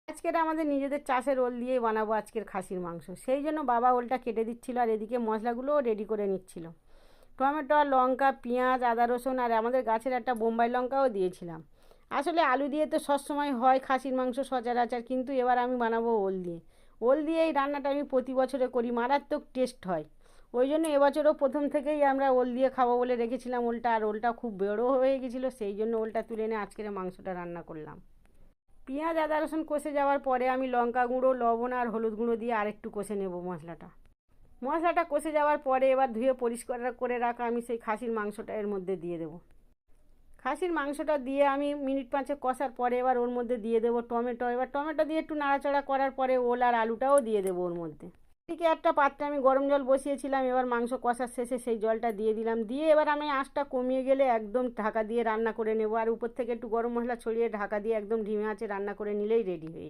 আজকের আমাদের নিজেদের চাষের ওল দিয়েই বানাবো আজকের খাসির মাংস। সেই জন্য বাবা ওলটা কেটে দিচ্ছিল আর এদিকে মশলাগুলোও রেডি করে নিচ্ছিল। টমেটো আর লঙ্কা, পেঁয়াজ, আদা, রসুন আর আমাদের গাছের একটা বোম্বাই লঙ্কাও দিয়েছিলাম। আসলে আলু দিয়ে তো সবসময় হয় খাসির মাংস সচরাচর, কিন্তু এবার আমি বানাবো ওল দিয়ে। ওল দিয়ে এই রান্নাটা আমি প্রতি বছরে করি, মারাত্মক টেস্ট হয়। ওই জন্য এবছরও প্রথম থেকেই আমরা ওল দিয়ে খাবো বলে রেখেছিলাম ওলটা, আর ওলটা খুব বড়ো হয়ে গেছিলো, সেই জন্য ওলটা তুলে এনে আজকের মাংসটা রান্না করলাম। পেঁয়াজ, আদা, রসুন কষে যাওয়ার পরে আমি লঙ্কা গুঁড়ো, লবণ আর হলুদ গুঁড়ো দিয়ে আরেকটু কষে নেব মশলাটা। মশলাটা কষে যাওয়ার পরে এবার ধুয়ে পরিষ্কার করে রাখা আমি সেই খাসির মাংসটা এর মধ্যে দিয়ে দেবো। খাসির মাংসটা দিয়ে আমি মিনিট পাঁচেক কষার পরে এবার ওর মধ্যে দিয়ে দেবো টমেটো। এবার টমেটো দিয়ে একটু নাড়াচাড়া করার পরে ওল আর আলুটাও দিয়ে দেবো ওর মধ্যে। এদিকে একটা পাত্রে আমি গরম জল বসিয়েছিলাম, এবার মাংস কষার শেষে সেই জলটা দিয়ে দিলাম। দিয়ে এবার আমি আঁচটা কমিয়ে গেলে একদম ঢাকা দিয়ে রান্না করে নেবো, আর উপর থেকে একটু গরম মশলা ছড়িয়ে ঢাকা দিয়ে একদম ধিমে আঁচে রান্না করে নিলেই রেডি হয়ে